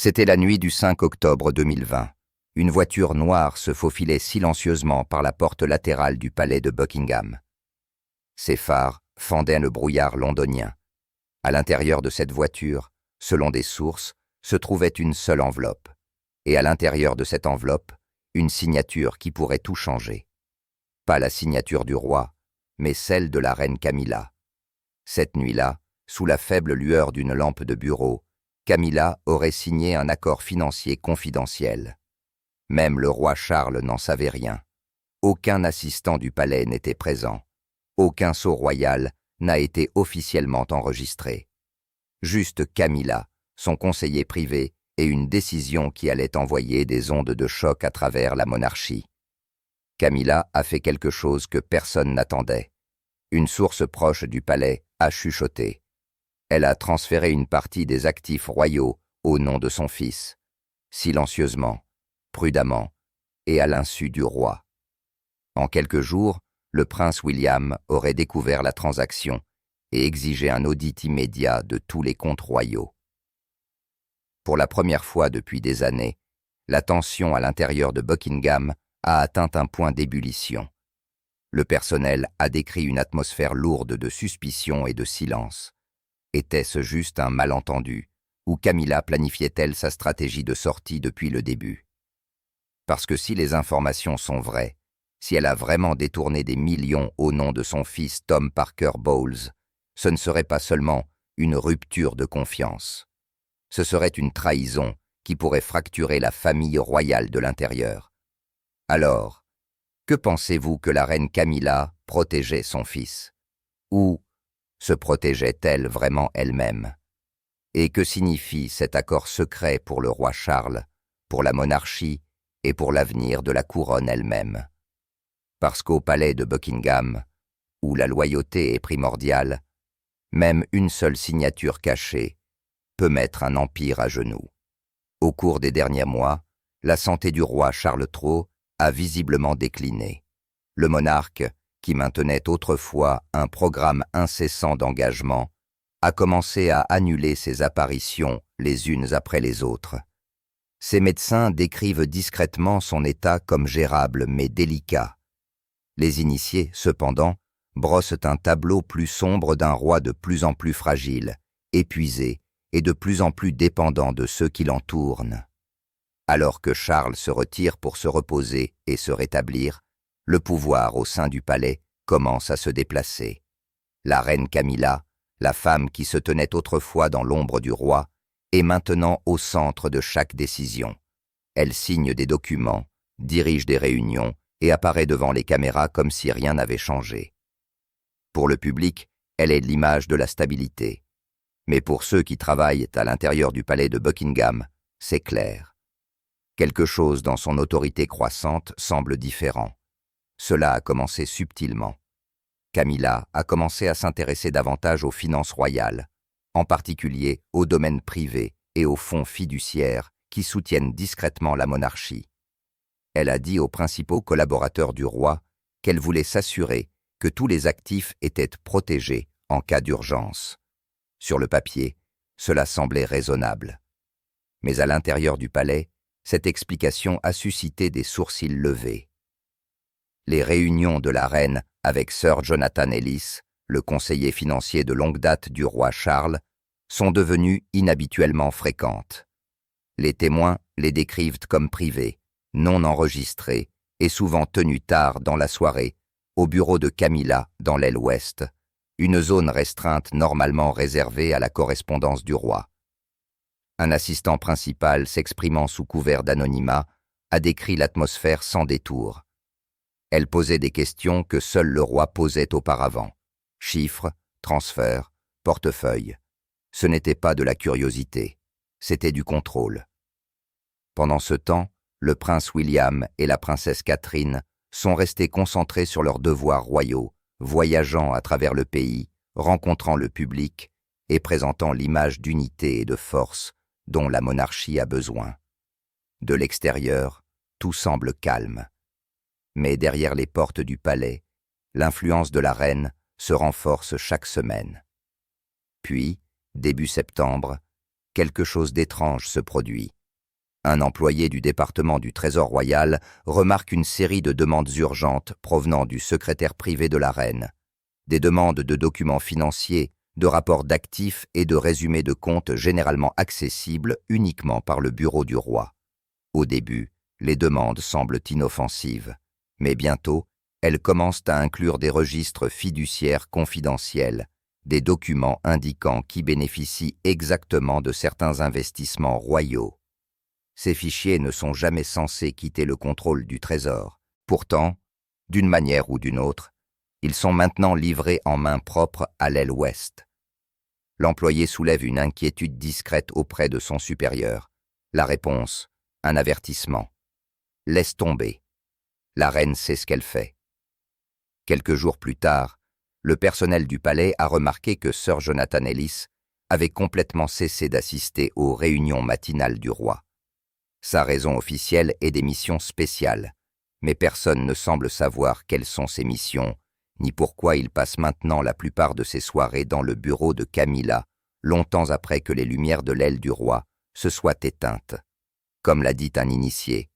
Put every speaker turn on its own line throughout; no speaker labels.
C'était la nuit du 5 octobre 2020. Une voiture noire se faufilait silencieusement par la porte latérale du palais de Buckingham. Ses phares fendaient le brouillard londonien. À l'intérieur de cette voiture, selon des sources, se trouvait une seule enveloppe. Et à l'intérieur de cette enveloppe, une signature qui pourrait tout changer. Pas la signature du roi, mais celle de la reine Camilla. Cette nuit-là, sous la faible lueur d'une lampe de bureau, Camilla aurait signé un accord financier confidentiel. Même le roi Charles n'en savait rien. Aucun assistant du palais n'était présent. Aucun sceau royal n'a été officiellement enregistré. Juste Camilla, son conseiller privé, et une décision qui allait envoyer des ondes de choc à travers la monarchie. Camilla a fait quelque chose que personne n'attendait. Une source proche du palais a chuchoté. Elle a transféré une partie des actifs royaux au nom de son fils, silencieusement, prudemment et à l'insu du roi. En quelques jours, le prince William aurait découvert la transaction et exigé un audit immédiat de tous les comptes royaux. Pour la première fois depuis des années, la tension à l'intérieur de Buckingham a atteint un point d'ébullition. Le personnel a décrit une atmosphère lourde de suspicion et de silence. Était-ce juste un malentendu, ou Camilla planifiait-elle sa stratégie de sortie depuis le début? Parce que si les informations sont vraies, si elle a vraiment détourné des millions au nom de son fils Tom Parker Bowles, ce ne serait pas seulement une rupture de confiance. Ce serait une trahison qui pourrait fracturer la famille royale de l'intérieur. Alors, que pensez-vous que la reine Camilla protégeait son fils? Ou se protégeait-elle vraiment elle-même? Et que signifie cet accord secret pour le roi Charles, pour la monarchie et pour l'avenir de la couronne elle-même? Parce qu'au palais de Buckingham, où la loyauté est primordiale, même une seule signature cachée peut mettre un empire à genoux. Au cours des derniers mois, la santé du roi Charles III a visiblement décliné. Le monarque, qui maintenait autrefois un programme incessant d'engagement, a commencé à annuler ses apparitions les unes après les autres. Ses médecins décrivent discrètement son état comme gérable mais délicat. Les initiés, cependant, brossent un tableau plus sombre d'un roi de plus en plus fragile, épuisé et de plus en plus dépendant de ceux qui l'entourent. Alors que Charles se retire pour se reposer et se rétablir, le pouvoir au sein du palais commence à se déplacer. La reine Camilla, la femme qui se tenait autrefois dans l'ombre du roi, est maintenant au centre de chaque décision. Elle signe des documents, dirige des réunions et apparaît devant les caméras comme si rien n'avait changé. Pour le public, elle est l'image de la stabilité. Mais pour ceux qui travaillent à l'intérieur du palais de Buckingham, c'est clair. Quelque chose dans son autorité croissante semble différent. Cela a commencé subtilement. Camilla a commencé à s'intéresser davantage aux finances royales, en particulier aux domaines privés et aux fonds fiduciaires qui soutiennent discrètement la monarchie. Elle a dit aux principaux collaborateurs du roi qu'elle voulait s'assurer que tous les actifs étaient protégés en cas d'urgence. Sur le papier, cela semblait raisonnable. Mais à l'intérieur du palais, cette explication a suscité des sourcils levés. Les réunions de la reine avec Sir Jonathan Ellis, le conseiller financier de longue date du roi Charles, sont devenues inhabituellement fréquentes. Les témoins les décrivent comme privés, non enregistrés et souvent tenus tard dans la soirée, au bureau de Camilla dans l'aile ouest, une zone restreinte normalement réservée à la correspondance du roi. Un assistant principal s'exprimant sous couvert d'anonymat a décrit l'atmosphère sans détour. Elle posait des questions que seul le roi posait auparavant. Chiffres, transferts, portefeuille. Ce n'était pas de la curiosité, c'était du contrôle. Pendant ce temps, le prince William et la princesse Catherine sont restés concentrés sur leurs devoirs royaux, voyageant à travers le pays, rencontrant le public et présentant l'image d'unité et de force dont la monarchie a besoin. De l'extérieur, tout semble calme. Mais derrière les portes du palais, l'influence de la reine se renforce chaque semaine. Puis, début septembre, quelque chose d'étrange se produit. Un employé du département du Trésor royal remarque une série de demandes urgentes provenant du secrétaire privé de la reine. Des demandes de documents financiers, de rapports d'actifs et de résumés de comptes généralement accessibles uniquement par le bureau du roi. Au début, les demandes semblent inoffensives, mais bientôt, elles commencent à inclure des registres fiduciaires confidentiels, des documents indiquant qui bénéficie exactement de certains investissements royaux. Ces fichiers ne sont jamais censés quitter le contrôle du Trésor. Pourtant, d'une manière ou d'une autre, ils sont maintenant livrés en main propre à l'aile ouest. L'employé soulève une inquiétude discrète auprès de son supérieur. La réponse, un avertissement. Laisse tomber. La reine sait ce qu'elle fait. Quelques jours plus tard, le personnel du palais a remarqué que Sir Jonathan Ellis avait complètement cessé d'assister aux réunions matinales du roi. Sa raison officielle est des missions spéciales, mais personne ne semble savoir quelles sont ces missions, ni pourquoi il passe maintenant la plupart de ses soirées dans le bureau de Camilla, longtemps après que les lumières de l'aile du roi se soient éteintes. Comme l'a dit un initié,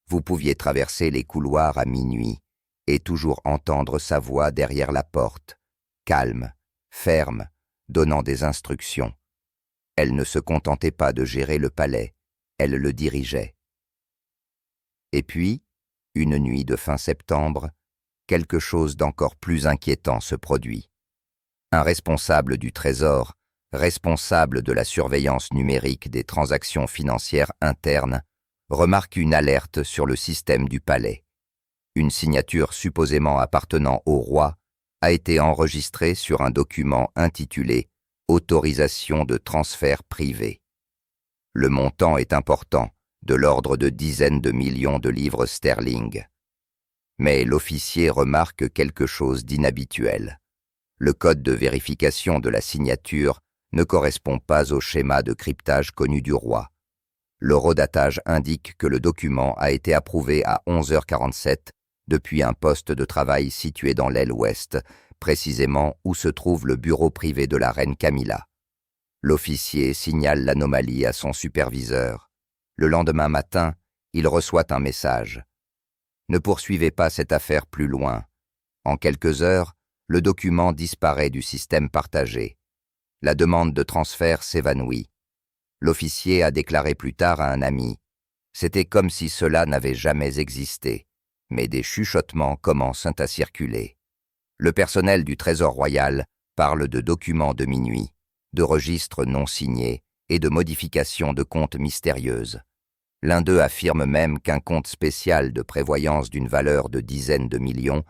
vous pouviez traverser les couloirs à minuit et toujours entendre sa voix derrière la porte, calme, ferme, donnant des instructions. Elle ne se contentait pas de gérer le palais, elle le dirigeait. Et puis, une nuit de fin septembre, quelque chose d'encore plus inquiétant se produit. Un responsable du Trésor, responsable de la surveillance numérique des transactions financières internes, remarque une alerte sur le système du palais. Une signature supposément appartenant au roi a été enregistrée sur un document intitulé « Autorisation de transfert privé ». Le montant est important, de l'ordre de dizaines de millions de livres sterling. Mais l'officier remarque quelque chose d'inhabituel. Le code de vérification de la signature ne correspond pas au schéma de cryptage connu du roi. L'horodatage indique que le document a été approuvé à 11h47 depuis un poste de travail situé dans l'aile ouest, précisément où se trouve le bureau privé de la reine Camilla. L'officier signale l'anomalie à son superviseur. Le lendemain matin, il reçoit un message. Ne poursuivez pas cette affaire plus loin. En quelques heures, le document disparaît du système partagé. La demande de transfert s'évanouit. L'officier a déclaré plus tard à un ami. C'était comme si cela n'avait jamais existé, mais des chuchotements commencent à circuler. Le personnel du Trésor royal parle de documents de minuit, de registres non signés et de modifications de comptes mystérieuses. L'un d'eux affirme même qu'un compte spécial de prévoyance d'une valeur de dizaines de millions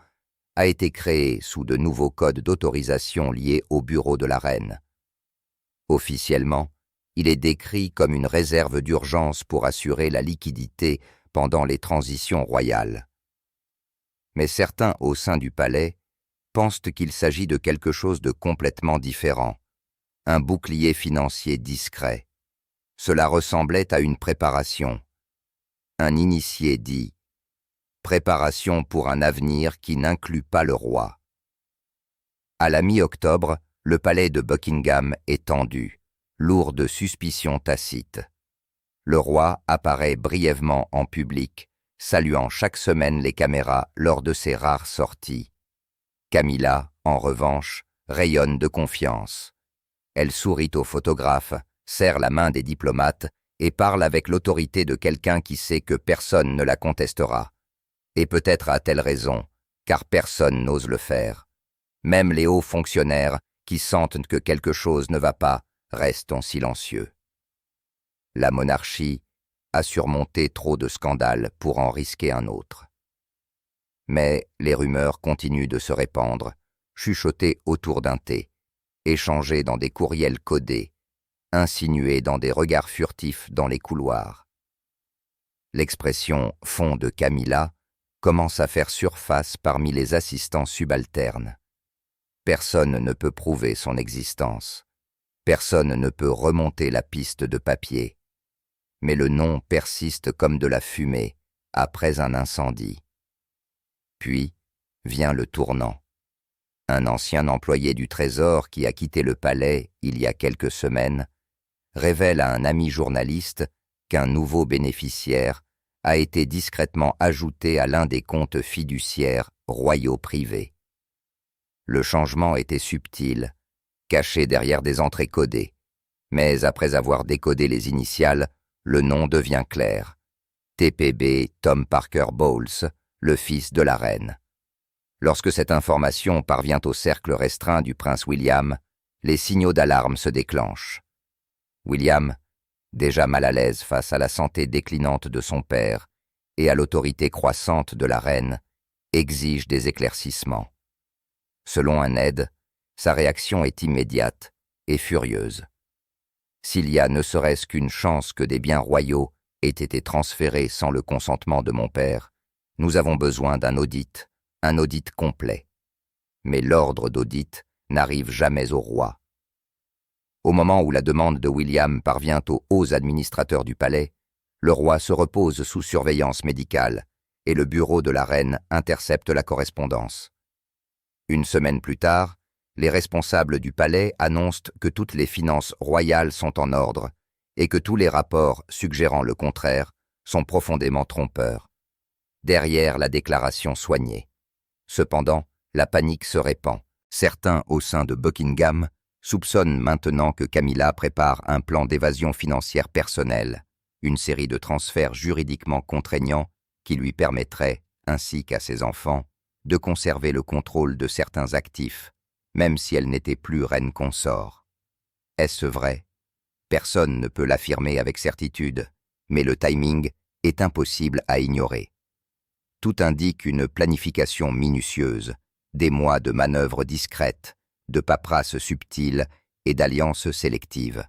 a été créé sous de nouveaux codes d'autorisation liés au bureau de la reine. Officiellement, il est décrit comme une réserve d'urgence pour assurer la liquidité pendant les transitions royales. Mais certains au sein du palais pensent qu'il s'agit de quelque chose de complètement différent, un bouclier financier discret. Cela ressemblait à une préparation. Un initié dit « Préparation pour un avenir qui n'inclut pas le roi ». À la mi-octobre, le palais de Buckingham est tendu, lourd de suspicions tacites. Le roi apparaît brièvement en public, saluant chaque semaine les caméras lors de ses rares sorties. Camilla, en revanche, rayonne de confiance. Elle sourit aux photographes, serre la main des diplomates et parle avec l'autorité de quelqu'un qui sait que personne ne la contestera. Et peut-être a-t-elle raison, car personne n'ose le faire. Même les hauts fonctionnaires, qui sentent que quelque chose ne va pas, restent silencieux. La monarchie a surmonté trop de scandales pour en risquer un autre. Mais les rumeurs continuent de se répandre, chuchotées autour d'un thé, échangées dans des courriels codés, insinuées dans des regards furtifs dans les couloirs. L'expression « fond de Camilla » commence à faire surface parmi les assistants subalternes. Personne ne peut prouver son existence. Personne ne peut remonter la piste de papier. Mais le nom persiste comme de la fumée après un incendie. Puis vient le tournant. Un ancien employé du Trésor qui a quitté le palais il y a quelques semaines révèle à un ami journaliste qu'un nouveau bénéficiaire a été discrètement ajouté à l'un des comptes fiduciaires royaux privés. Le changement était subtil, caché derrière des entrées codées, mais après avoir décodé les initiales, le nom devient clair. TPB Tom Parker Bowles, le fils de la reine. Lorsque cette information parvient au cercle restreint du prince William, les signaux d'alarme se déclenchent. William, déjà mal à l'aise face à la santé déclinante de son père et à l'autorité croissante de la reine, exige des éclaircissements. Selon un aide, sa réaction est immédiate et furieuse. S'il y a ne serait-ce qu'une chance que des biens royaux aient été transférés sans le consentement de mon père, nous avons besoin d'un audit complet. Mais l'ordre d'audit n'arrive jamais au roi. Au moment où la demande de William parvient aux hauts administrateurs du palais, le roi se repose sous surveillance médicale et le bureau de la reine intercepte la correspondance. Une semaine plus tard, les responsables du palais annoncent que toutes les finances royales sont en ordre et que tous les rapports suggérant le contraire sont profondément trompeurs. Derrière la déclaration soignée. Cependant, la panique se répand. Certains au sein de Buckingham soupçonnent maintenant que Camilla prépare un plan d'évasion financière personnelle, une série de transferts juridiquement contraignants qui lui permettraient, ainsi qu'à ses enfants, de conserver le contrôle de certains actifs, même si elle n'était plus reine consort. Est-ce vrai? Personne ne peut l'affirmer avec certitude, mais le timing est impossible à ignorer. Tout indique une planification minutieuse, des mois de manœuvres discrètes, de paperasse subtile et d'alliances sélectives.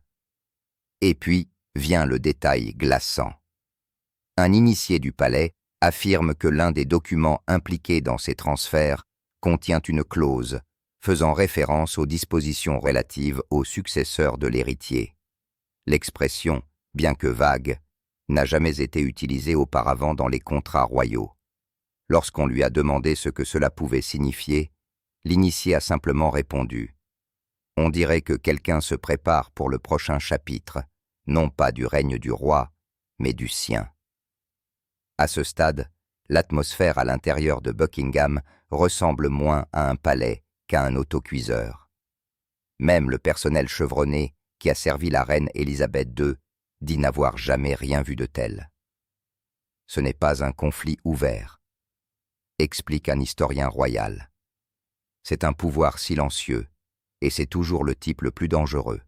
Et puis vient le détail glaçant. Un initié du palais affirme que l'un des documents impliqués dans ces transferts contient une clause faisant référence aux dispositions relatives aux successeurs de l'héritier. L'expression, bien que vague, n'a jamais été utilisée auparavant dans les contrats royaux. Lorsqu'on lui a demandé ce que cela pouvait signifier, l'initié a simplement répondu « On dirait que quelqu'un se prépare pour le prochain chapitre, non pas du règne du roi, mais du sien. » À ce stade, l'atmosphère à l'intérieur de Buckingham ressemble moins à un palais qu'à un autocuiseur. Même le personnel chevronné qui a servi la reine Élisabeth II dit n'avoir jamais rien vu de tel. Ce n'est pas un conflit ouvert, explique un historien royal. C'est un pouvoir silencieux, et c'est toujours le type le plus dangereux.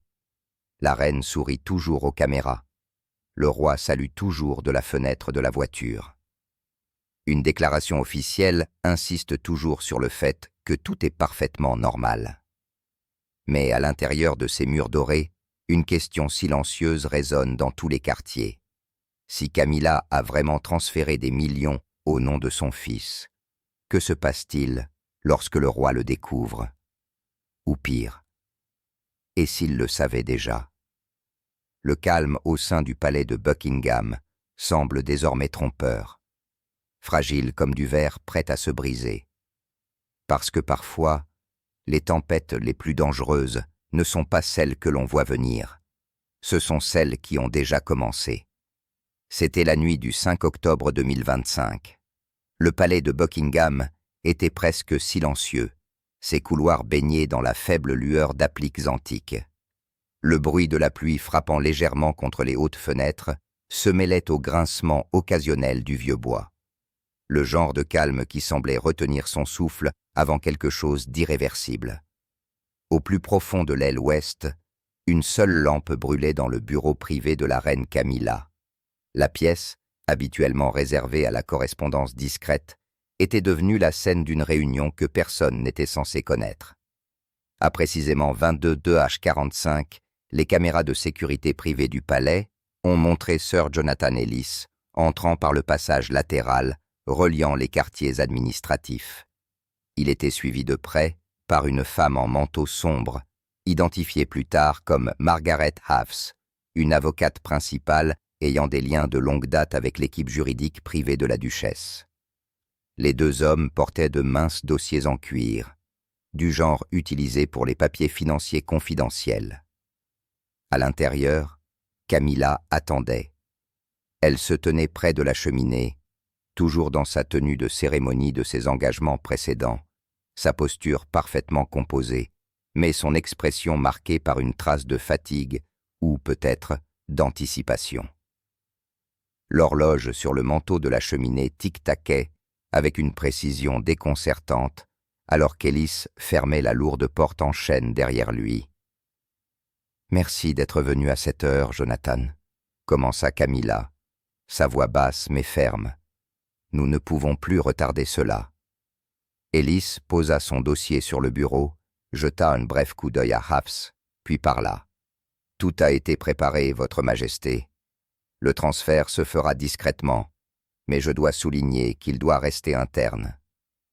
La reine sourit toujours aux caméras. Le roi salue toujours de la fenêtre de la voiture. Une déclaration officielle insiste toujours sur le fait que tout est parfaitement normal. Mais à l'intérieur de ces murs dorés, une question silencieuse résonne dans tous les quartiers. Si Camilla a vraiment transféré des millions au nom de son fils, que se passe-t-il lorsque le roi le découvre? Ou pire, et s'il le savait déjà? Le calme au sein du palais de Buckingham semble désormais trompeur, fragile comme du verre prêt à se briser. Parce que parfois, les tempêtes les plus dangereuses ne sont pas celles que l'on voit venir, ce sont celles qui ont déjà commencé. C'était la nuit du 5 octobre 2025. Le palais de Buckingham était presque silencieux, ses couloirs baignés dans la faible lueur d'appliques antiques. Le bruit de la pluie frappant légèrement contre les hautes fenêtres se mêlait au grincement occasionnel du vieux bois. Le genre de calme qui semblait retenir son souffle avant quelque chose d'irréversible. Au plus profond de l'aile ouest, une seule lampe brûlait dans le bureau privé de la reine Camilla. La pièce, habituellement réservée à la correspondance discrète, était devenue la scène d'une réunion que personne n'était censé connaître. À précisément 22h45, les caméras de sécurité privée du palais ont montré Sir Jonathan Ellis entrant par le passage latéral reliant les quartiers administratifs. Il était suivi de près par une femme en manteau sombre, identifiée plus tard comme Margaret Haves, une avocate principale ayant des liens de longue date avec l'équipe juridique privée de la duchesse. Les deux hommes portaient de minces dossiers en cuir, du genre utilisé pour les papiers financiers confidentiels. À l'intérieur, Camilla attendait. Elle se tenait près de la cheminée, toujours dans sa tenue de cérémonie de ses engagements précédents, sa posture parfaitement composée, mais son expression marquée par une trace de fatigue ou peut-être d'anticipation. L'horloge sur le manteau de la cheminée tic-taquait avec une précision déconcertante, alors qu'Ellis fermait la lourde porte en chêne derrière lui. « Merci d'être venu à cette heure, Jonathan, » commença Camilla, sa voix basse mais ferme. « Nous ne pouvons plus retarder cela. » Ellis posa son dossier sur le bureau, jeta un bref coup d'œil à Hafs, puis parla. « Tout a été préparé, Votre Majesté. Le transfert se fera discrètement, mais je dois souligner qu'il doit rester interne.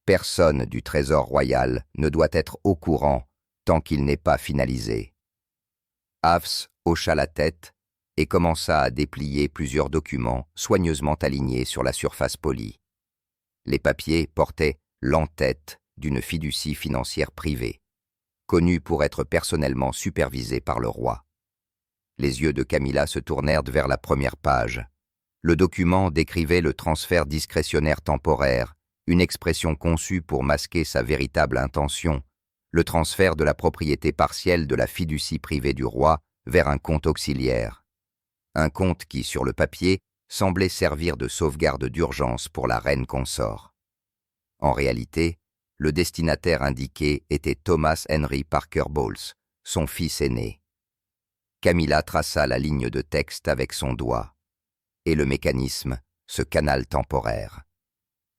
Personne du Trésor royal ne doit être au courant tant qu'il n'est pas finalisé. » Hafs hocha la tête et commença à déplier plusieurs documents soigneusement alignés sur la surface polie. Les papiers portaient l'en-tête d'une fiducie financière privée, connue pour être personnellement supervisée par le roi. Les yeux de Camilla se tournèrent vers la première page. Le document décrivait le transfert discrétionnaire temporaire, une expression conçue pour masquer sa véritable intention, le transfert de la propriété partielle de la fiducie privée du roi vers un compte auxiliaire. Un compte qui, sur le papier, semblait servir de sauvegarde d'urgence pour la reine consort. En réalité, le destinataire indiqué était Thomas Henry Parker Bowles, son fils aîné. Camilla traça la ligne de texte avec son doigt. Et le mécanisme, ce canal temporaire.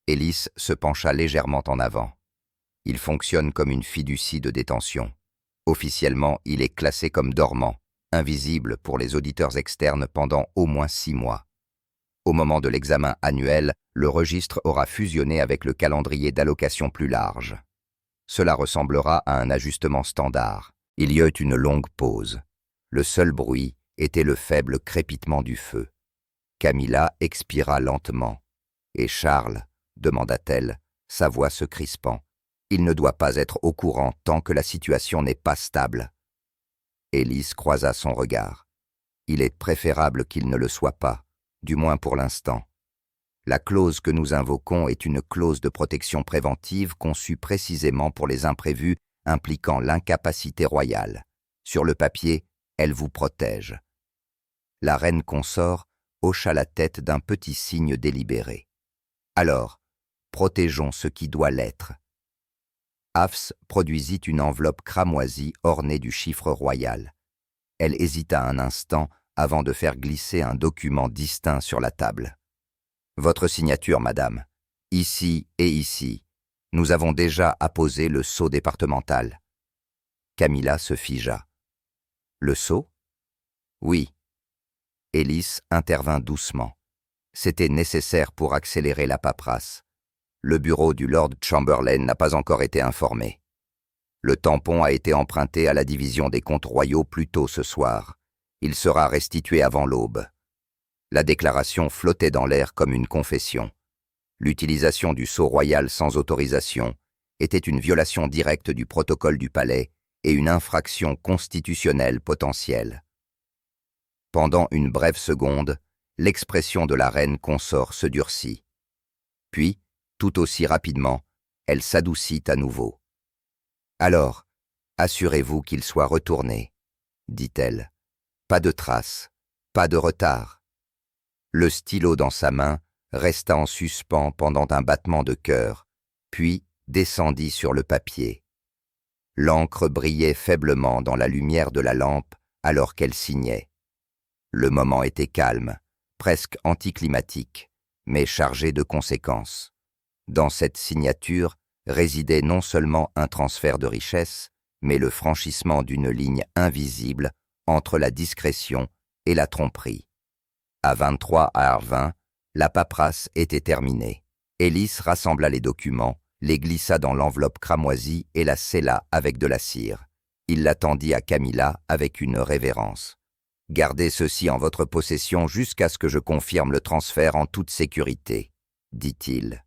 Ellis se pencha légèrement en avant. Il fonctionne comme une fiducie de détention. Officiellement, il est classé comme dormant, invisible pour les auditeurs externes pendant au moins 6 mois. Au moment de l'examen annuel, le registre aura fusionné avec le calendrier d'allocation plus large. Cela ressemblera à un ajustement standard. Il y eut une longue pause. Le seul bruit était le faible crépitement du feu. Camilla expira lentement. « Et Charles ?» demanda-t-elle, sa voix se crispant. « Il ne doit pas être au courant tant que la situation n'est pas stable. » Ellis croisa son regard. « Il est préférable qu'il ne le soit pas, du moins pour l'instant. La clause que nous invoquons est une clause de protection préventive conçue précisément pour les imprévus impliquant l'incapacité royale. Sur le papier, elle vous protège. » La reine consort hocha la tête d'un petit signe délibéré. « Alors, protégeons ce qui doit l'être. » Hafs produisit une enveloppe cramoisie ornée du chiffre royal. Elle hésita un instant avant de faire glisser un document distinct sur la table. « Votre signature, madame. Ici et ici. Nous avons déjà apposé le sceau départemental. » Camilla se figea. « Le sceau ? » ?»« Oui. » Ellis intervint doucement. C'était nécessaire pour accélérer la paperasse. Le bureau du Lord Chamberlain n'a pas encore été informé. Le tampon a été emprunté à la division des comptes royaux plus tôt ce soir. Il sera restitué avant l'aube. La déclaration flottait dans l'air comme une confession. L'utilisation du sceau royal sans autorisation était une violation directe du protocole du palais et une infraction constitutionnelle potentielle. Pendant une brève seconde, l'expression de la reine consort se durcit. Puis, tout aussi rapidement, elle s'adoucit à nouveau. « Alors, assurez-vous qu'il soit retourné, » dit-elle. « Pas de traces, pas de retard. » Le stylo dans sa main resta en suspens pendant un battement de cœur, puis descendit sur le papier. L'encre brillait faiblement dans la lumière de la lampe alors qu'elle signait. Le moment était calme, presque anticlimatique, mais chargé de conséquences. Dans cette signature résidait non seulement un transfert de richesse, mais le franchissement d'une ligne invisible entre la discrétion et la tromperie. À 23h20, la paperasse était terminée. Ellis rassembla les documents, les glissa dans l'enveloppe cramoisie et la scella avec de la cire. Il la tendit à Camilla avec une révérence. « Gardez ceci en votre possession jusqu'à ce que je confirme le transfert en toute sécurité, » dit-il.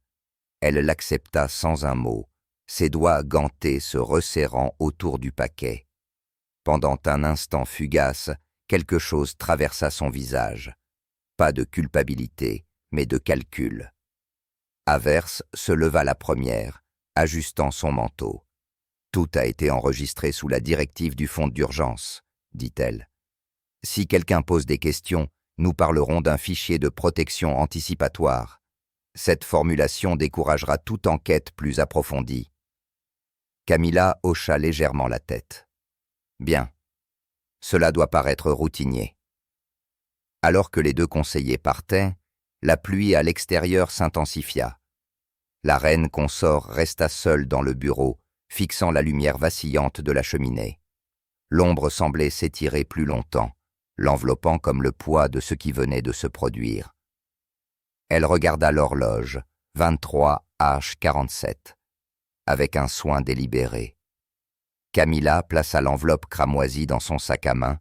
Elle l'accepta sans un mot, ses doigts gantés se resserrant autour du paquet. Pendant un instant fugace, quelque chose traversa son visage. Pas de culpabilité, mais de calcul. Averse se leva la première, ajustant son manteau. « Tout a été enregistré sous la directive du fonds d'urgence, dit-elle. Si quelqu'un pose des questions, nous parlerons d'un fichier de protection anticipatoire. Cette formulation découragera toute enquête plus approfondie. » Camilla hocha légèrement la tête. « Bien. Cela doit paraître routinier. » Alors que les deux conseillers partaient, la pluie à l'extérieur s'intensifia. La reine consort resta seule dans le bureau, fixant la lumière vacillante de la cheminée. L'ombre semblait s'étirer plus longtemps, l'enveloppant comme le poids de ce qui venait de se produire. Elle regarda l'horloge, 23h47, avec un soin délibéré. Camilla plaça l'enveloppe cramoisie dans son sac à main,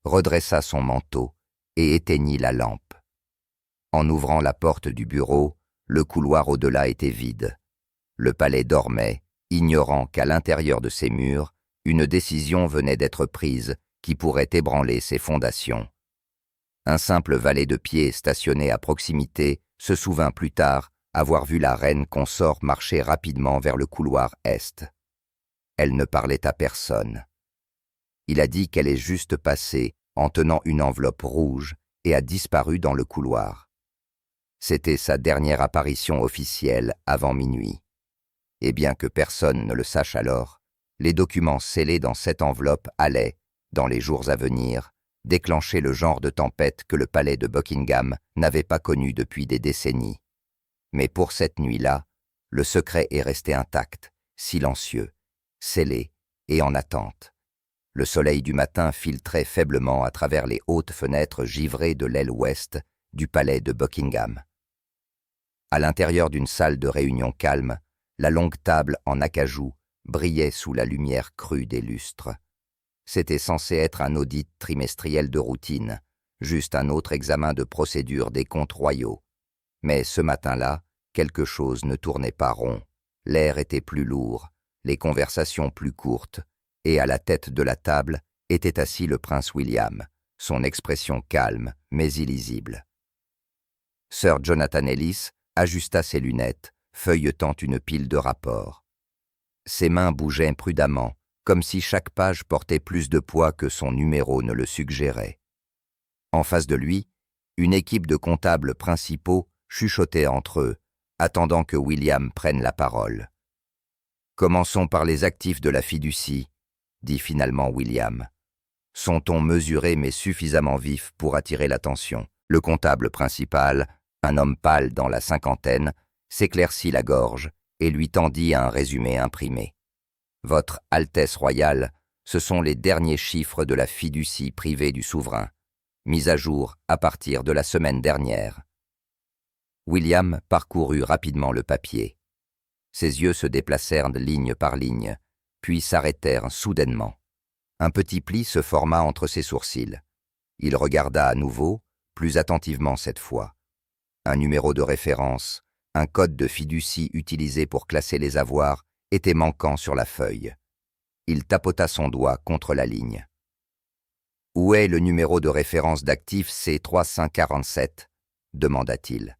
redressa son manteau et éteignit la lampe. En ouvrant la porte du bureau, le couloir au-delà était vide. Le palais dormait, ignorant qu'à l'intérieur de ses murs, une décision venait d'être prise qui pourrait ébranler ses fondations. Un simple valet de pied stationné à proximité se souvint plus tard avoir vu la reine consort marcher rapidement vers le couloir est. Elle ne parlait à personne. Il a dit qu'elle est juste passée en tenant une enveloppe rouge et a disparu dans le couloir. C'était sa dernière apparition officielle avant minuit. Et bien que personne ne le sache alors, les documents scellés dans cette enveloppe allaient, dans les jours à venir, déclencher le genre de tempête que le palais de Buckingham n'avait pas connu depuis des décennies. Mais pour cette nuit-là, le secret est resté intact, silencieux, scellé et en attente. Le soleil du matin filtrait faiblement à travers les hautes fenêtres givrées de l'aile ouest du palais de Buckingham. À l'intérieur d'une salle de réunion calme, la longue table en acajou brillait sous la lumière crue des lustres. C'était censé être un audit trimestriel de routine, juste un autre examen de procédure des comptes royaux. Mais ce matin-là, quelque chose ne tournait pas rond. L'air était plus lourd, les conversations plus courtes, et à la tête de la table était assis le prince William, son expression calme mais illisible. Sir Jonathan Ellis ajusta ses lunettes, feuilletant une pile de rapports. Ses mains bougeaient prudemment, comme si chaque page portait plus de poids que son numéro ne le suggérait. En face de lui, une équipe de comptables principaux chuchotait entre eux, attendant que William prenne la parole. « Commençons par les actifs de la fiducie, » dit finalement William. Son ton mesuré mais suffisamment vif pour attirer l'attention. Le comptable principal, un homme pâle dans la cinquantaine, s'éclaircit la gorge et lui tendit un résumé imprimé. « Votre Altesse royale, ce sont les derniers chiffres de la fiducie privée du souverain, mis à jour à partir de la semaine dernière. » William parcourut rapidement le papier. Ses yeux se déplacèrent ligne par ligne, puis s'arrêtèrent soudainement. Un petit pli se forma entre ses sourcils. Il regarda à nouveau, plus attentivement cette fois. Un numéro de référence, un code de fiducie utilisé pour classer les avoirs, était manquant sur la feuille. Il tapota son doigt contre la ligne. « Où est le numéro de référence d'actifs C347 » demanda-t-il.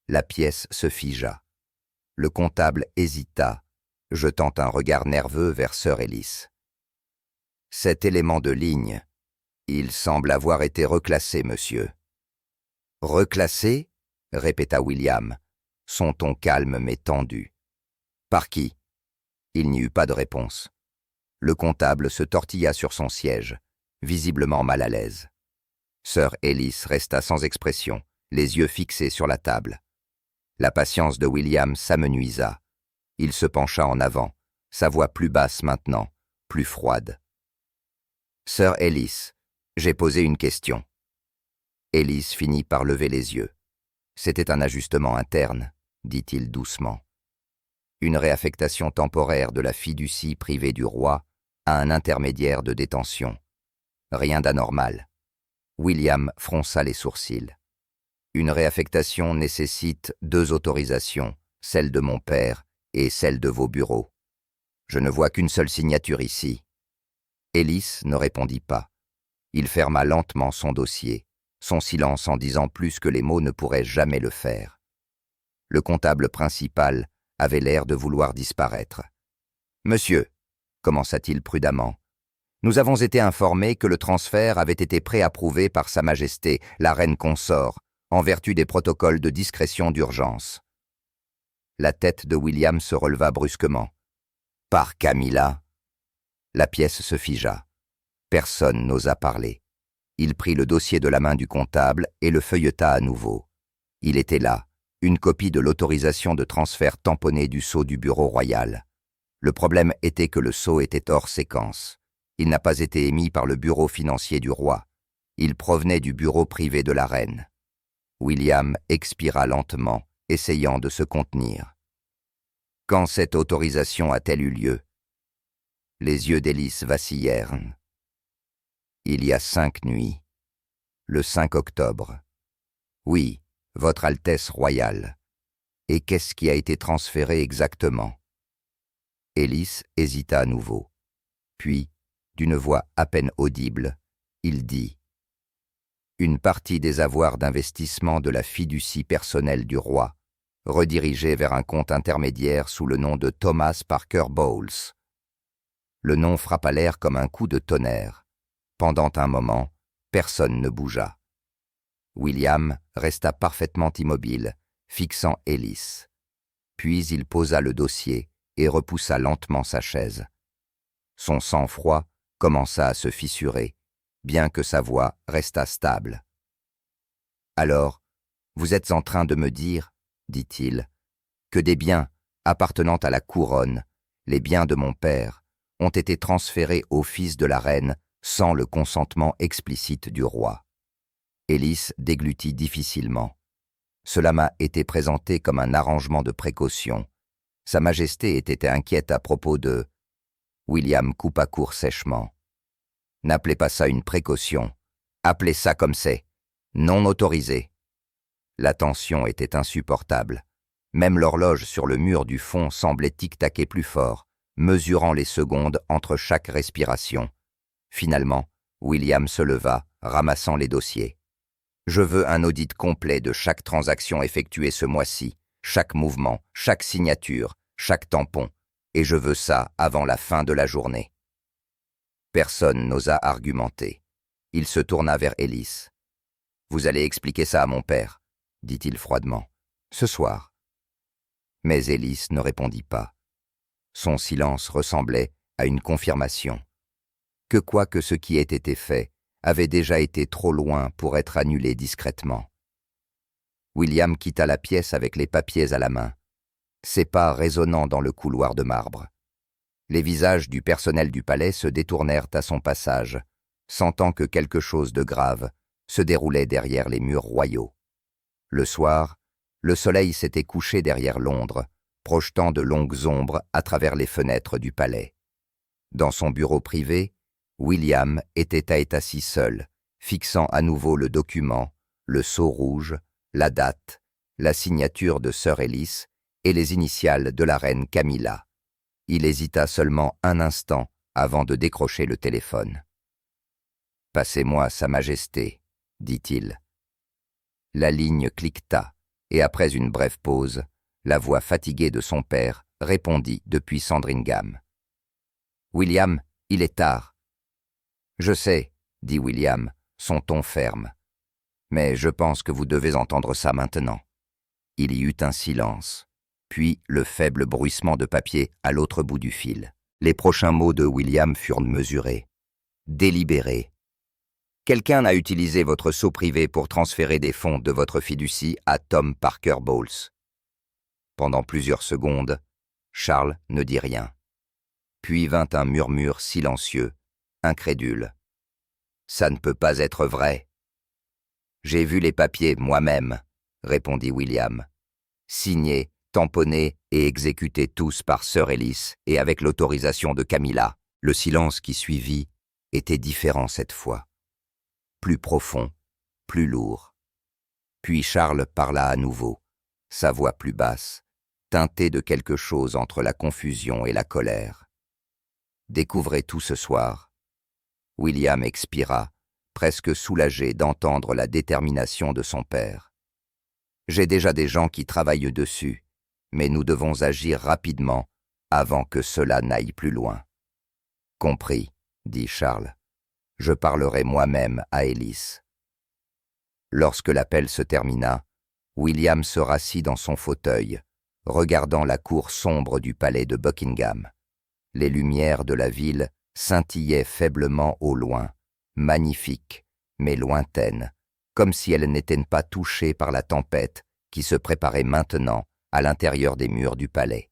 La pièce se figea. Le comptable hésita, jetant un regard nerveux vers Sir Ellis. « Cet élément de ligne, il semble avoir été reclassé, monsieur. »« Reclassé ?» répéta William, son ton calme mais tendu. « Par qui ?» Il n'y eut pas de réponse. Le comptable se tortilla sur son siège, visiblement mal à l'aise. Sir Ellis resta sans expression, les yeux fixés sur la table. La patience de William s'amenuisa. Il se pencha en avant, sa voix plus basse maintenant, plus froide. « Sir Ellis, j'ai posé une question. » Ellis finit par lever les yeux. « C'était un ajustement interne, » dit-il doucement. Une réaffectation temporaire de la fiducie privée du roi à un intermédiaire de détention. Rien d'anormal. William fronça les sourcils. Une réaffectation nécessite 2 autorisations, celle de mon père et celle de vos bureaux. Je ne vois qu'une seule signature ici. Ellis ne répondit pas. Il ferma lentement son dossier, son silence en disant plus que les mots ne pourraient jamais le faire. Le comptable principal avait l'air de vouloir disparaître. « Monsieur, » commença-t-il prudemment, « nous avons été informés que le transfert avait été préapprouvé par Sa Majesté, la Reine Consort, en vertu des protocoles de discrétion d'urgence. » La tête de William se releva brusquement. « Par Camilla ?» La pièce se figea. Personne n'osa parler. Il prit le dossier de la main du comptable et le feuilleta à nouveau. Il était là, une copie de l'autorisation de transfert tamponnée du sceau du bureau royal. Le problème était que le sceau était hors séquence. Il n'a pas été émis par le bureau financier du roi. Il provenait du bureau privé de la reine. William expira lentement, essayant de se contenir. « Quand cette autorisation a-t-elle eu lieu ?» Les yeux d'Hélice vacillèrent. « Il y a 5 nuits. Le 5 octobre. Oui, Votre Altesse royale. Et qu'est-ce qui a été transféré exactement ?» Hélice hésita à nouveau. Puis, d'une voix à peine audible, il dit « Une partie des avoirs d'investissement de la fiducie personnelle du roi, redirigée vers un compte intermédiaire sous le nom de Thomas Parker Bowles. » Le nom frappa l'air comme un coup de tonnerre. Pendant un moment, personne ne bougea. William resta parfaitement immobile, fixant Hélice. Puis il posa le dossier et repoussa lentement sa chaise. Son sang-froid commença à se fissurer, bien que sa voix restât stable. « Alors, vous êtes en train de me dire, dit-il, que des biens appartenant à la couronne, les biens de mon père, ont été transférés au fils de la reine sans le consentement explicite du roi. » Hélice déglutit difficilement. Cela m'a été présenté comme un arrangement de précaution. Sa Majesté était inquiète à propos de... William coupa court sèchement. « N'appelez pas ça une précaution. Appelez ça comme c'est. Non autorisé. » La tension était insupportable. Même l'horloge sur le mur du fond semblait tic-taquer plus fort, mesurant les secondes entre chaque respiration. Finalement, William se leva, ramassant les dossiers. « Je veux un audit complet de chaque transaction effectuée ce mois-ci, chaque mouvement, chaque signature, chaque tampon, et je veux ça avant la fin de la journée. » Personne n'osa argumenter. Il se tourna vers Hélice. « Vous allez expliquer ça à mon père, » dit-il froidement. « Ce soir. » Mais Hélice ne répondit pas. Son silence ressemblait à une confirmation. Que quoi que ce qui ait été fait avait déjà été trop loin pour être annulé discrètement. William quitta la pièce avec les papiers à la main, ses pas résonnant dans le couloir de marbre. Les visages du personnel du palais se détournèrent à son passage, sentant que quelque chose de grave se déroulait derrière les murs royaux. Le soir, le soleil s'était couché derrière Londres, projetant de longues ombres à travers les fenêtres du palais. Dans son bureau privé, William était assis seul, fixant à nouveau le document, le sceau rouge, la date, la signature de Sir Hélice et les initiales de la reine Camilla. Il hésita seulement un instant avant de décrocher le téléphone. « Passez-moi Sa Majesté, » dit-il. La ligne cliqueta, et après une brève pause, la voix fatiguée de son père répondit depuis Sandringham. « William, il est tard. »« Je sais, » dit William, son ton ferme. « Mais je pense que vous devez entendre ça maintenant. » Il y eut un silence, puis le faible bruissement de papier à l'autre bout du fil. Les prochains mots de William furent mesurés, délibérés. « Quelqu'un a utilisé votre sceau privé pour transférer des fonds de votre fiducie à Tom Parker Bowles. » Pendant plusieurs secondes, Charles ne dit rien. Puis vint un murmure silencieux, incrédule. « Ça ne peut pas être vrai. »« J'ai vu les papiers moi-même, » répondit William. « Signés, tamponnés et exécutés tous par Sir Hélice et avec l'autorisation de Camilla. » Le silence qui suivit était différent cette fois. Plus profond, plus lourd. Puis Charles parla à nouveau, sa voix plus basse, teintée de quelque chose entre la confusion et la colère. « Découvrez tout ce soir. » William expira, presque soulagé d'entendre la détermination de son père. « J'ai déjà des gens qui travaillent dessus, mais nous devons agir rapidement avant que cela n'aille plus loin. »« Compris, » dit Charles. « Je parlerai moi-même à Élise. » Lorsque l'appel se termina, William se rassit dans son fauteuil, regardant la cour sombre du palais de Buckingham. Les lumières de la ville scintillaient faiblement au loin, magnifiques, mais lointaines, comme si elles n'étaient pas touchées par la tempête qui se préparait maintenant à l'intérieur des murs du palais.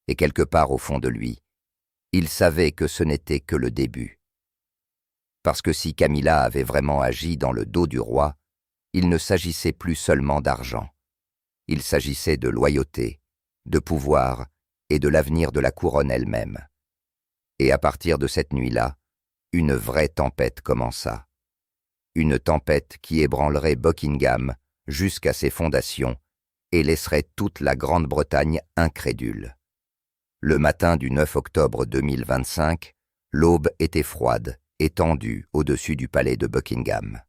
Et quelque part au fond de lui, il savait que ce n'était que le début. Parce que si Camilla avait vraiment agi dans le dos du roi, il ne s'agissait plus seulement d'argent. Il s'agissait de loyauté, de pouvoir et de l'avenir de la couronne elle-même. Et à partir de cette nuit-là, une vraie tempête commença. Une tempête qui ébranlerait Buckingham jusqu'à ses fondations et laisserait toute la Grande-Bretagne incrédule. Le matin du 9 octobre 2025, l'aube était froide, étendue au-dessus du palais de Buckingham.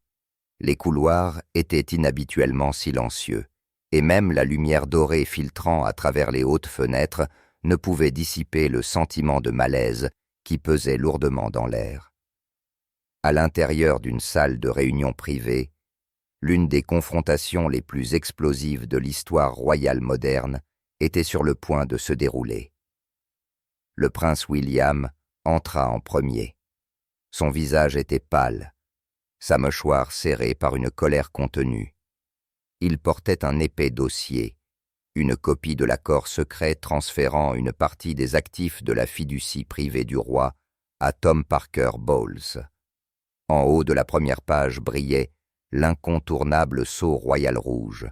Les couloirs étaient inhabituellement silencieux, et même la lumière dorée filtrant à travers les hautes fenêtres ne pouvait dissiper le sentiment de malaise qui pesait lourdement dans l'air. À l'intérieur d'une salle de réunion privée, l'une des confrontations les plus explosives de l'histoire royale moderne était sur le point de se dérouler. Le prince William entra en premier. Son visage était pâle, sa mâchoire serrée par une colère contenue. Il portait un épais dossier, une copie de l'accord secret transférant une partie des actifs de la fiducie privée du roi à Tom Parker Bowles. En haut de la première page brillait l'incontournable sceau royal rouge,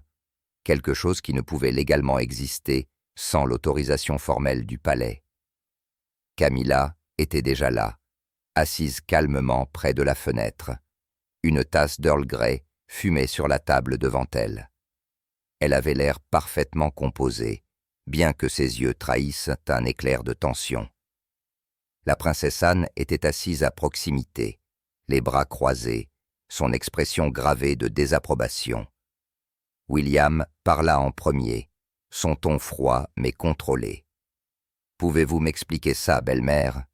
quelque chose qui ne pouvait légalement exister sans l'autorisation formelle du palais. Camilla était déjà là, assise calmement près de la fenêtre. Une tasse d'Earl Grey fumait sur la table devant elle. Elle avait l'air parfaitement composée, bien que ses yeux trahissent un éclair de tension. La princesse Anne était assise à proximité, les bras croisés, son expression gravée de désapprobation. William parla en premier, son ton froid mais contrôlé. « Pouvez-vous m'expliquer ça, belle-mère ?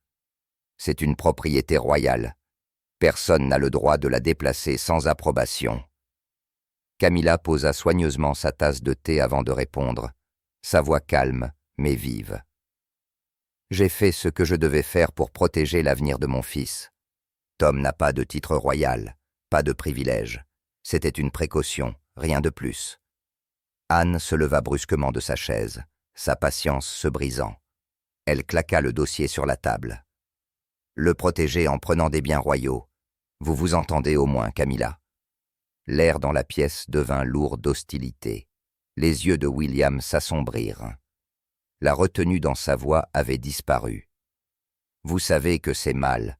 C'est une propriété royale. Personne n'a le droit de la déplacer sans approbation. » Camilla posa soigneusement sa tasse de thé avant de répondre, sa voix calme mais vive. « J'ai fait ce que je devais faire pour protéger l'avenir de mon fils. Tom n'a pas de titre royal, pas de privilège. C'était une précaution, rien de plus. » Anne se leva brusquement de sa chaise, sa patience se brisant. Elle claqua le dossier sur la table. « Le protéger en prenant des biens royaux. Vous vous entendez au moins, Camilla ?» L'air dans la pièce devint lourd d'hostilité. Les yeux de William s'assombrirent. La retenue dans sa voix avait disparu. « Vous savez que c'est mal.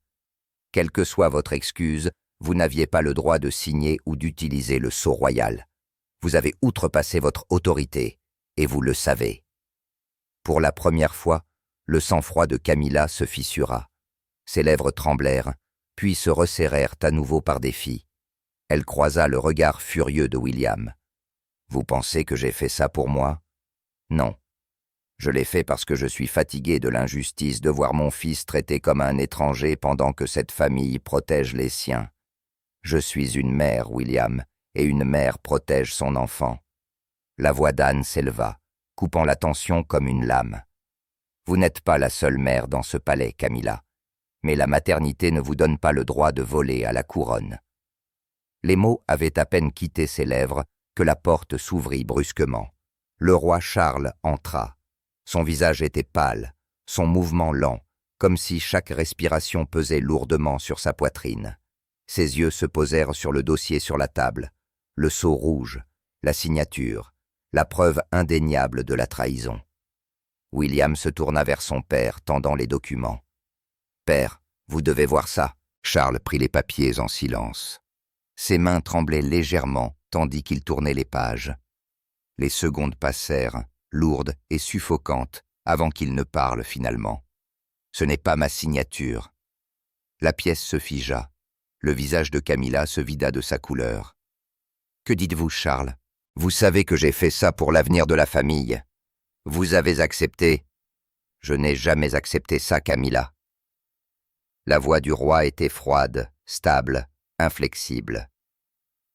Quelle que soit votre excuse, vous n'aviez pas le droit de signer ou d'utiliser le sceau royal. Vous avez outrepassé votre autorité, et vous le savez. » Pour la première fois, le sang-froid de Camilla se fissura. Ses lèvres tremblèrent, puis se resserrèrent à nouveau par défi. Elle croisa le regard furieux de William. « Vous pensez que j'ai fait ça pour moi ? Non. Je l'ai fait parce que je suis fatigué de l'injustice de voir mon fils traité comme un étranger pendant que cette famille protège les siens. Je suis une mère, William, et une mère protège son enfant. » La voix d'Anne s'éleva, coupant la tension comme une lame. « Vous n'êtes pas la seule mère dans ce palais, Camilla, mais la maternité ne vous donne pas le droit de voler à la couronne. » Les mots avaient à peine quitté ses lèvres que la porte s'ouvrit brusquement. Le roi Charles entra. Son visage était pâle, son mouvement lent, comme si chaque respiration pesait lourdement sur sa poitrine. Ses yeux se posèrent sur le dossier sur la table, le sceau rouge, la signature, la preuve indéniable de la trahison. William se tourna vers son père, tendant les documents. « Père, vous devez voir ça. » Charles prit les papiers en silence. Ses mains tremblaient légèrement tandis qu'il tournait les pages. Les secondes passèrent, lourdes et suffocantes, avant qu'il ne parle finalement. « Ce n'est pas ma signature. » La pièce se figea. Le visage de Camilla se vida de sa couleur. « Que dites-vous, Charles? Vous savez que j'ai fait ça pour l'avenir de la famille. Vous avez accepté. » « Je n'ai jamais accepté ça, Camilla. » La voix du roi était froide, stable, inflexible.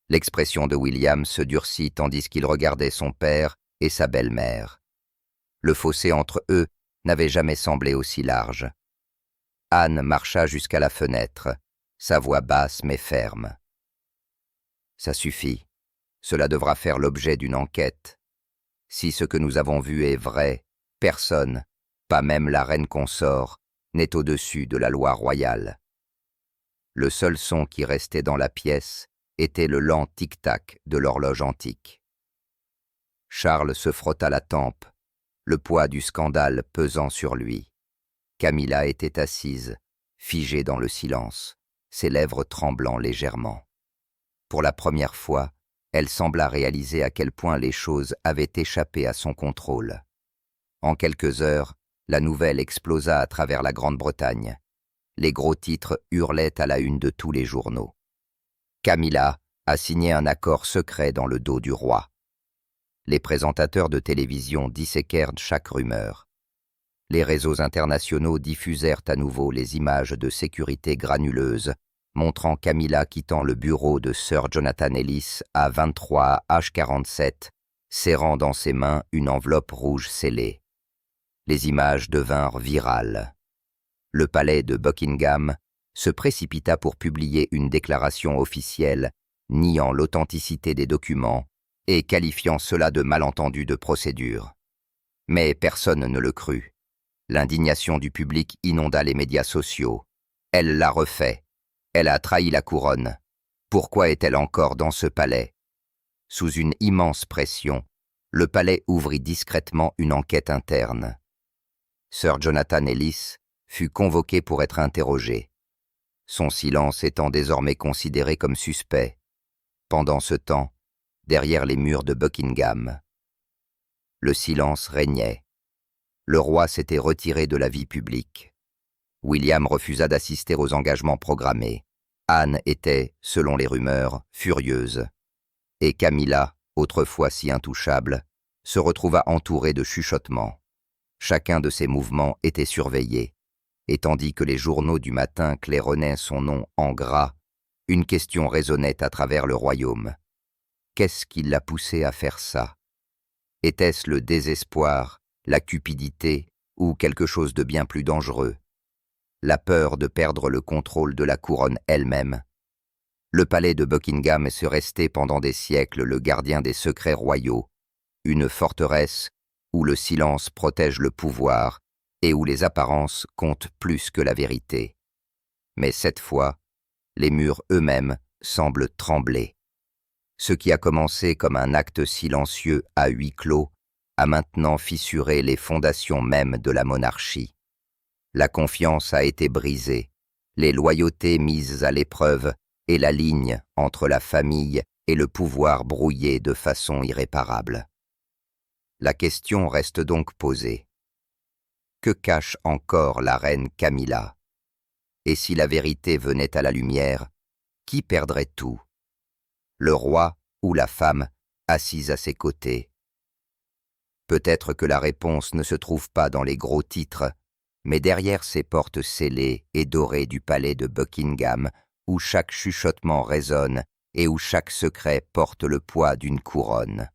L'expression de William se durcit tandis qu'il regardait son père et sa belle-mère. Le fossé entre eux n'avait jamais semblé aussi large. Anne marcha jusqu'à la fenêtre, sa voix basse mais ferme. « Ça suffit. Cela devra faire l'objet d'une enquête. Si ce que nous avons vu est vrai, personne, pas même la reine consort, n'est au-dessus de la loi royale. » Le seul son qui restait dans la pièce était le lent tic-tac de l'horloge antique. Charles se frotta la tempe, le poids du scandale pesant sur lui. Camilla était assise, figée dans le silence, ses lèvres tremblant légèrement. Pour la première fois, elle sembla réaliser à quel point les choses avaient échappé à son contrôle. En quelques heures, la nouvelle explosa à travers la Grande-Bretagne. Les gros titres hurlaient à la une de tous les journaux. Camilla a signé un accord secret dans le dos du roi. Les présentateurs de télévision disséquèrent chaque rumeur. Les réseaux internationaux diffusèrent à nouveau les images de sécurité granuleuses montrant Camilla quittant le bureau de Sir Jonathan Ellis à 23 H47, serrant dans ses mains une enveloppe rouge scellée. Les images devinrent virales. Le palais de Buckingham se précipita pour publier une déclaration officielle niant l'authenticité des documents et qualifiant cela de malentendu de procédure. Mais personne ne le crut. L'indignation du public inonda les médias sociaux. Elle l'a refait. Elle a trahi la couronne. Pourquoi est-elle encore dans ce palais? Sous une immense pression, le palais ouvrit discrètement une enquête interne. Sir Jonathan Ellis fut convoqué pour être interrogé, son silence étant désormais considéré comme suspect. Pendant ce temps, derrière les murs de Buckingham, le silence régnait. Le roi s'était retiré de la vie publique. William refusa d'assister aux engagements programmés. Anne était, selon les rumeurs, furieuse. Et Camilla, autrefois si intouchable, se retrouva entourée de chuchotements. Chacun de ses mouvements était surveillé, et tandis que les journaux du matin claironnaient son nom en gras, une question résonnait à travers le royaume. Qu'est-ce qui l'a poussé à faire ça? Était-ce le désespoir, la cupidité ou quelque chose de bien plus dangereux? La peur de perdre le contrôle de la couronne elle-même? Le palais de Buckingham est resté pendant des siècles le gardien des secrets royaux, une forteresse où le silence protège le pouvoir et où les apparences comptent plus que la vérité. Mais cette fois, les murs eux-mêmes semblent trembler. Ce qui a commencé comme un acte silencieux à huis clos a maintenant fissuré les fondations mêmes de la monarchie. La confiance a été brisée, les loyautés mises à l'épreuve et la ligne entre la famille et le pouvoir brouillée de façon irréparable. La question reste donc posée. Que cache encore la reine Camilla? Et si la vérité venait à la lumière, qui perdrait tout? Le roi ou la femme assise à ses côtés? Peut-être que la réponse ne se trouve pas dans les gros titres, mais derrière ces portes scellées et dorées du palais de Buckingham, où chaque chuchotement résonne et où chaque secret porte le poids d'une couronne.